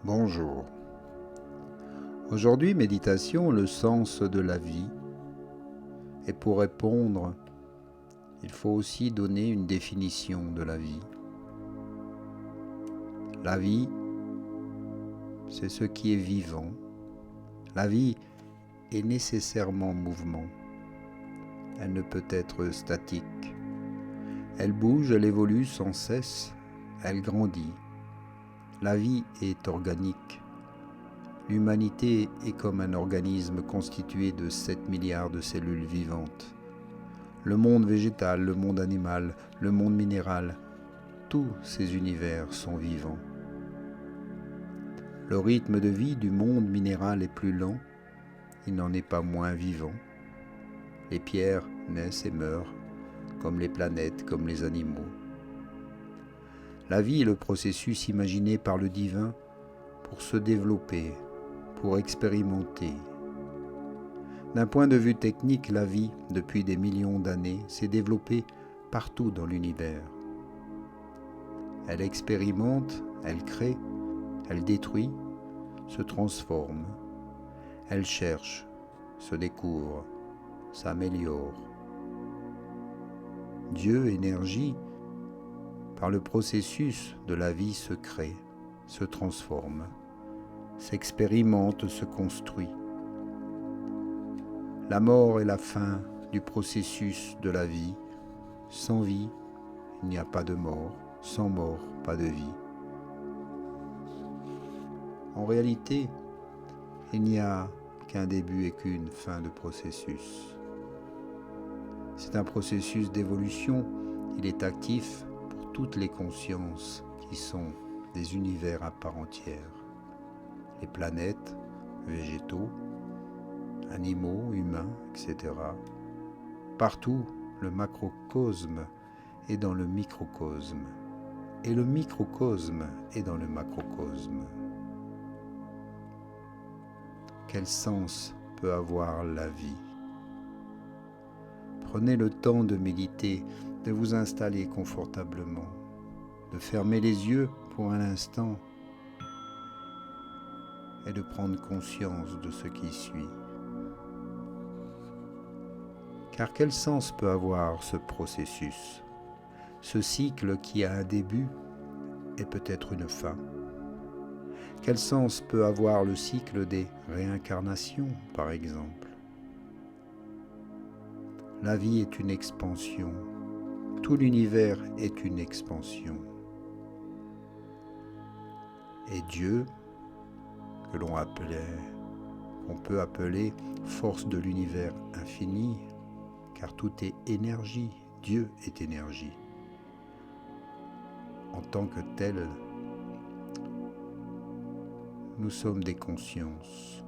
Bonjour. Aujourd'hui, méditation, le sens de la vie. Et pour répondre, il faut aussi donner une définition de la vie. La vie, c'est ce qui est vivant. La vie est nécessairement mouvement. Elle ne peut être statique. Elle bouge, elle évolue sans cesse, elle grandit. La vie est organique. L'humanité est comme un organisme constitué de 7 milliards de cellules vivantes. Le monde végétal, le monde animal, le monde minéral, tous ces univers sont vivants. Le rythme de vie du monde minéral est plus lent, il n'en est pas moins vivant. Les pierres naissent et meurent, comme les planètes, comme les animaux. La vie est le processus imaginé par le divin pour se développer, pour expérimenter. D'un point de vue technique, la vie, depuis des millions d'années, s'est développée partout dans l'univers. Elle expérimente, elle crée, elle détruit, se transforme. Elle cherche, se découvre, s'améliore. Dieu, énergie, par le processus de la vie se crée, se transforme, s'expérimente, se construit. La mort est la fin du processus de la vie. Sans vie, il n'y a pas de mort. Sans mort, pas de vie. En réalité, il n'y a qu'un début et qu'une fin de processus. C'est un processus d'évolution. Il est actif pour toutes les consciences qui sont des univers à part entière. Les planètes, végétaux, animaux, humains, etc. Partout, le macrocosme est dans le microcosme, et le microcosme est dans le macrocosme. Quel sens peut avoir la vie? Prenez le temps de méditer, de vous installer confortablement, de fermer les yeux pour un instant et de prendre conscience de ce qui suit. Car quel sens peut avoir ce processus, ce cycle qui a un début et peut-être une fin? Quel sens peut avoir le cycle des réincarnations, par exemple? La vie est une expansion. Tout l'univers est une expansion. Et Dieu, que qu'on peut appeler force de l'univers infini, car tout est énergie, Dieu est énergie. En tant que tel, nous sommes des consciences.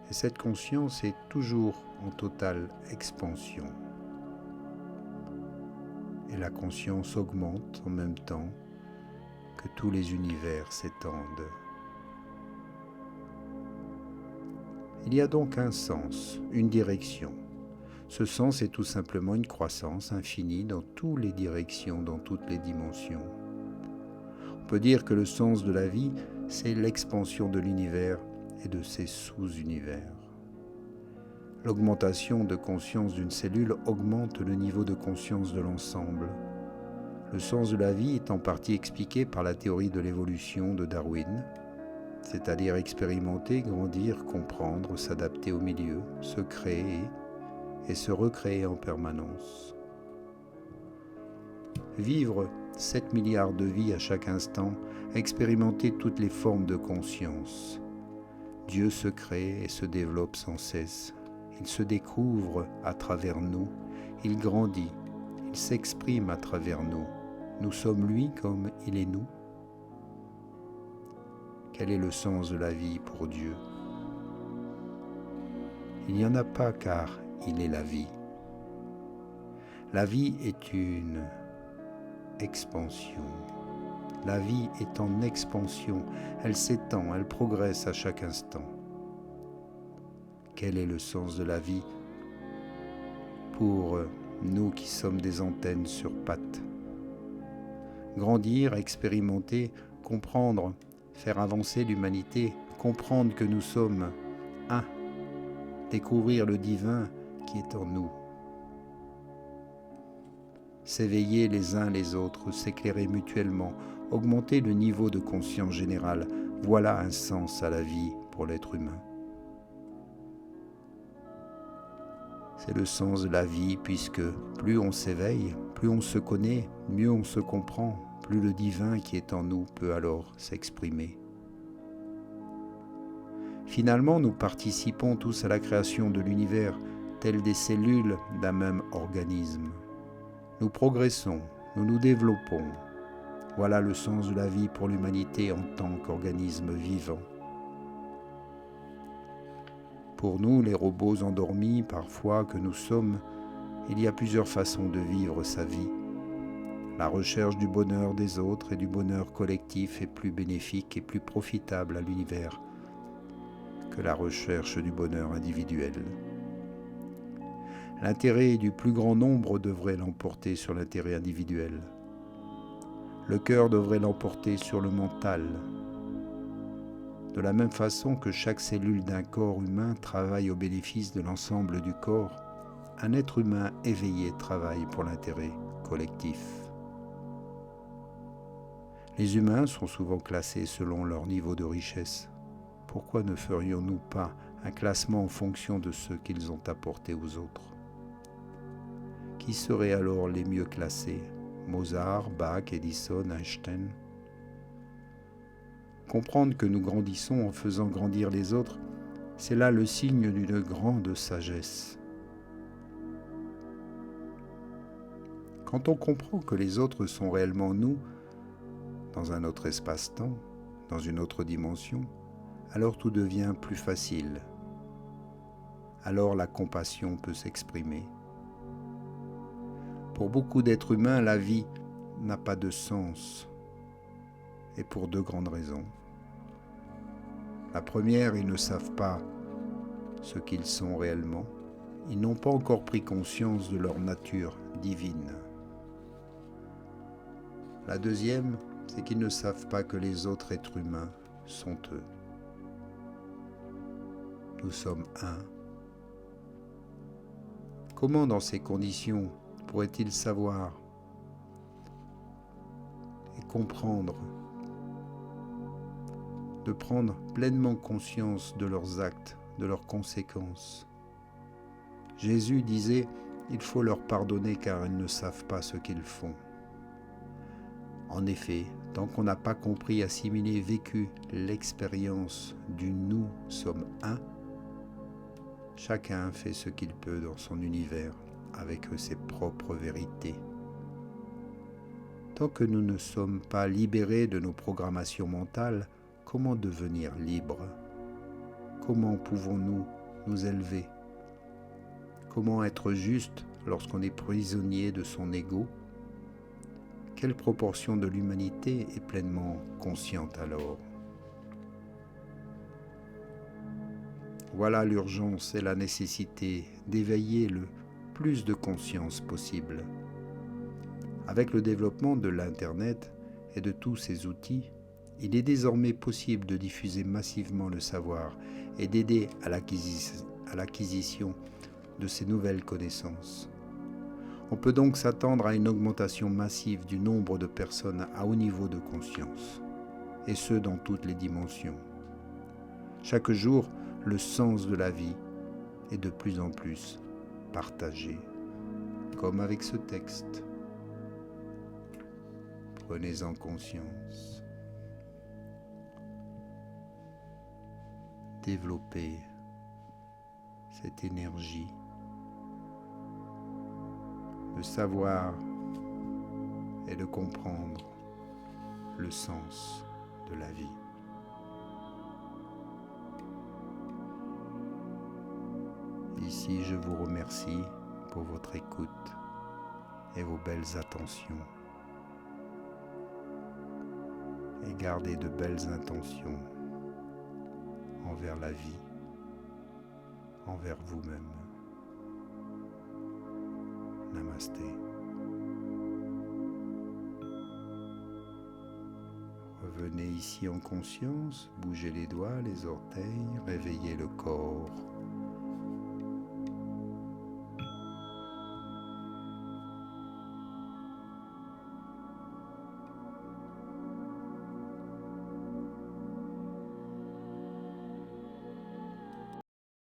Et cette conscience est toujours en totale expansion. Et la conscience augmente en même temps que tous les univers s'étendent. Il y a donc un sens, une direction. Ce sens est tout simplement une croissance infinie dans toutes les directions, dans toutes les dimensions. On peut dire que le sens de la vie, c'est l'expansion de l'univers et de ses sous-univers. L'augmentation de conscience d'une cellule augmente le niveau de conscience de l'ensemble. Le sens de la vie est en partie expliqué par la théorie de l'évolution de Darwin, c'est-à-dire expérimenter, grandir, comprendre, s'adapter au milieu, se créer et se recréer en permanence. Vivre 7 milliards de vies à chaque instant, expérimenter toutes les formes de conscience. Dieu se crée et se développe sans cesse. Il se découvre à travers nous, il grandit, il s'exprime à travers nous. Nous sommes lui comme il est nous. Quel est le sens de la vie pour Dieu? Il n'y en a pas car il est la vie. La vie est une expansion. La vie est en expansion. Elle s'étend, elle progresse à chaque instant. Quel est le sens de la vie pour nous qui sommes des antennes sur pattes? Grandir, expérimenter, comprendre, faire avancer l'humanité, comprendre que nous sommes un, découvrir le divin qui est en nous, s'éveiller les uns les autres, s'éclairer mutuellement, augmenter le niveau de conscience générale, voilà un sens à la vie pour l'être humain. C'est le sens de la vie puisque plus on s'éveille, plus on se connaît, mieux on se comprend, plus le divin qui est en nous peut alors s'exprimer. Finalement, nous participons tous à la création de l'univers, tels des cellules d'un même organisme. Nous progressons, nous nous développons. Voilà le sens de la vie pour l'humanité en tant qu'organisme vivant. Pour nous, les robots endormis parfois que nous sommes, il y a plusieurs façons de vivre sa vie. La recherche du bonheur des autres et du bonheur collectif est plus bénéfique et plus profitable à l'univers que la recherche du bonheur individuel. L'intérêt du plus grand nombre devrait l'emporter sur l'intérêt individuel. Le cœur devrait l'emporter sur le mental. De la même façon que chaque cellule d'un corps humain travaille au bénéfice de l'ensemble du corps, un être humain éveillé travaille pour l'intérêt collectif. Les humains sont souvent classés selon leur niveau de richesse. Pourquoi ne ferions-nous pas un classement en fonction de ce qu'ils ont apporté aux autres? Qui seraient alors les mieux classés? Mozart, Bach, Edison, Einstein? Comprendre que nous grandissons en faisant grandir les autres, c'est là le signe d'une grande sagesse. Quand on comprend que les autres sont réellement nous, dans un autre espace-temps, dans une autre dimension, alors tout devient plus facile. Alors la compassion peut s'exprimer. Pour beaucoup d'êtres humains, la vie n'a pas de sens, et pour deux grandes raisons. La première, ils ne savent pas ce qu'ils sont réellement. Ils n'ont pas encore pris conscience de leur nature divine. La deuxième, c'est qu'ils ne savent pas que les autres êtres humains sont eux. Nous sommes un. Comment, dans ces conditions, pourraient-ils savoir et comprendre, de prendre pleinement conscience de leurs actes, de leurs conséquences? Jésus disait « Il faut leur pardonner car ils ne savent pas ce qu'ils font ». En effet, tant qu'on n'a pas compris, assimilé, vécu l'expérience du « nous sommes un », chacun fait ce qu'il peut dans son univers avec ses propres vérités. Tant que nous ne sommes pas libérés de nos programmations mentales, comment devenir libres? Comment pouvons-nous nous élever? Comment être juste lorsqu'on est prisonnier de son ego? Quelle proportion de l'humanité est pleinement consciente alors? Voilà l'urgence et la nécessité d'éveiller le plus de conscience possible. Avec le développement de l'Internet et de tous ces outils, il est désormais possible de diffuser massivement le savoir et d'aider à l'acquisition de ces nouvelles connaissances. On peut donc s'attendre à une augmentation massive du nombre de personnes à haut niveau de conscience, et ce dans toutes les dimensions. Chaque jour, le sens de la vie est de plus en plus partagé, comme avec ce texte. Prenez-en conscience. Développez cette énergie de savoir et de comprendre le sens de la vie. Ici, je vous remercie pour votre écoute et vos belles attentions. Et gardez de belles intentions envers la vie, envers vous-même. Namasté. Revenez ici en conscience, bougez les doigts, les orteils, réveillez le corps.